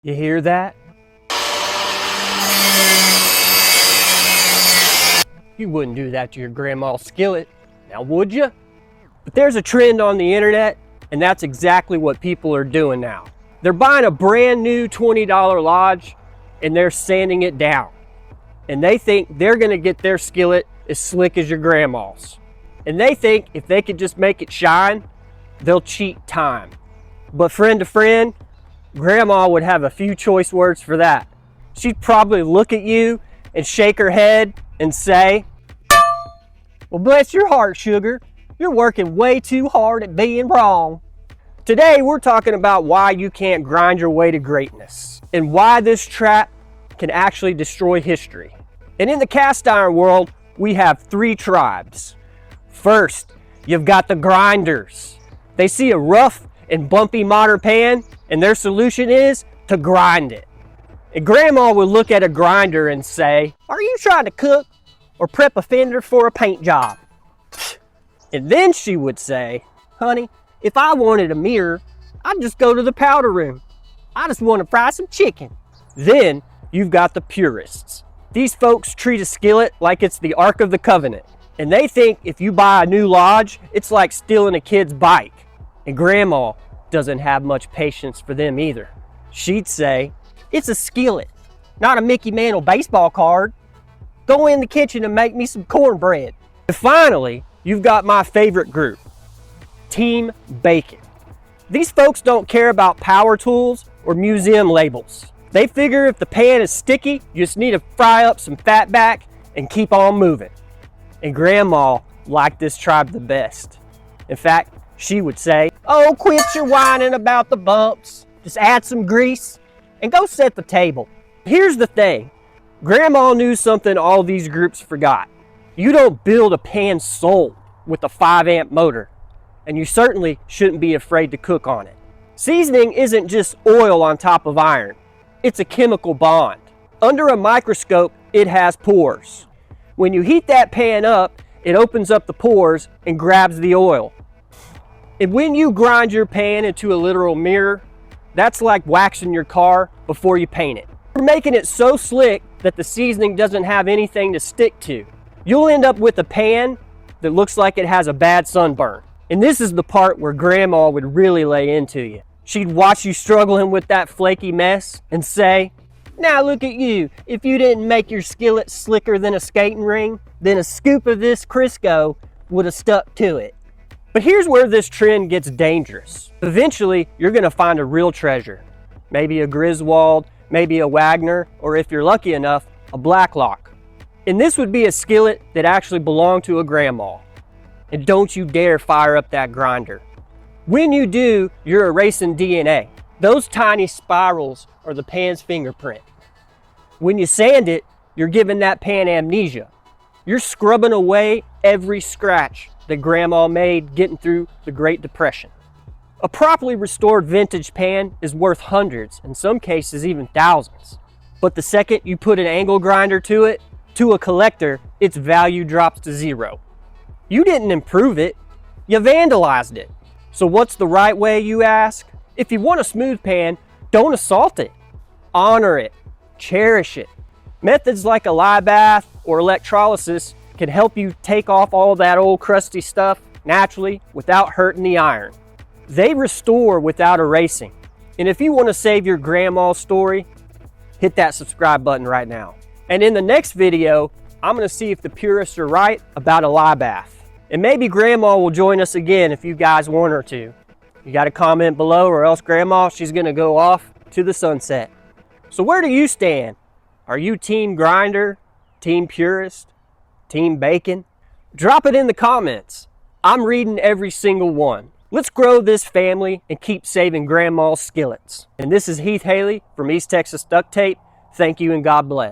You hear that? You wouldn't do that to your grandma's skillet, now would you? But there's a trend on the internet, and that's exactly what people are doing now. They're buying a brand new $20 Lodge, and they're sanding it down. And they think they're gonna get their skillet as slick as your grandma's. And they think if they could just make it shine, they'll cheat time. But friend to friend, Grandma would have a few choice words for that. She'd probably look at you and shake her head and say, "Well, bless your heart, sugar. You're working way too hard at being wrong." Today, we're talking about why you can't grind your way to greatness and why this trap can actually destroy history. And in the cast iron world, we have three tribes. First, you've got the grinders. They see a rough and bumpy modern pan, and their solution is to grind it. And Grandma would look at a grinder and say, "Are you trying to cook or prep a fender for a paint job?" And then she would say, "Honey, if I wanted a mirror, I'd just go to the powder room. I just want to fry some chicken." Then you've got the purists. These folks treat a skillet like it's the Ark of the Covenant. And they think if you buy a new Lodge, it's like stealing a kid's bike. And Grandma doesn't have much patience for them either. She'd say, "It's a skillet, not a Mickey Mantle baseball card. Go in the kitchen and make me some cornbread." And finally, you've got my favorite group, Team Bacon. These folks don't care about power tools or museum labels. They figure if the pan is sticky, you just need to fry up some fat back and keep on moving. And Grandma liked this tribe the best. In fact, she would say, "Oh, quit your whining about the bumps. Just add some grease and go set the table." Here's the thing. Grandma knew something all these groups forgot. You don't build a pan soul with a 5-amp motor, and you certainly shouldn't be afraid to cook on it. Seasoning isn't just oil on top of iron. It's a chemical bond. Under a microscope, it has pores. When you heat that pan up, it opens up the pores and grabs the oil. And when you grind your pan into a literal mirror, that's like waxing your car before you paint it. You're making it so slick that the seasoning doesn't have anything to stick to. You'll end up with a pan that looks like it has a bad sunburn. And this is the part where Grandma would really lay into you. She'd watch you struggling with that flaky mess and say, "Now look at you. If you didn't make your skillet slicker than a skating ring, then a scoop of this Crisco would have stuck to it." But here's where this trend gets dangerous. Eventually, you're gonna find a real treasure. Maybe a Griswold, maybe a Wagner, or if you're lucky enough, a Blacklock. And this would be a skillet that actually belonged to a grandma. And don't you dare fire up that grinder. When you do, you're erasing DNA. Those tiny spirals are the pan's fingerprint. When you sand it, you're giving that pan amnesia. You're scrubbing away every scratch that Grandma made getting through the Great Depression. A properly restored vintage pan is worth hundreds, in some cases even thousands. But the second you put an angle grinder to it, to a collector, its value drops to zero. You didn't improve it, you vandalized it. So what's the right way, you ask? If you want a smooth pan, don't assault it. Honor it, cherish it. Methods like a lye bath or electrolysis can help you take off all that old crusty stuff naturally without hurting the iron. They restore without erasing. And if you want to save your grandma's story, hit that subscribe button right now. And in the next video, I'm going to see if the purists are right about a lye bath. And maybe Grandma will join us again if you guys want her to. You got to comment below, or else Grandma, she's going to go off to the sunset. So where do you stand? Are you Team Grinder, Team Purist, Team Bacon? Drop it in the comments. I'm reading every single one. Let's grow this family and keep saving Grandma's skillets. And this is Heath Haley from East Texas Duct Tape. Thank you and God bless.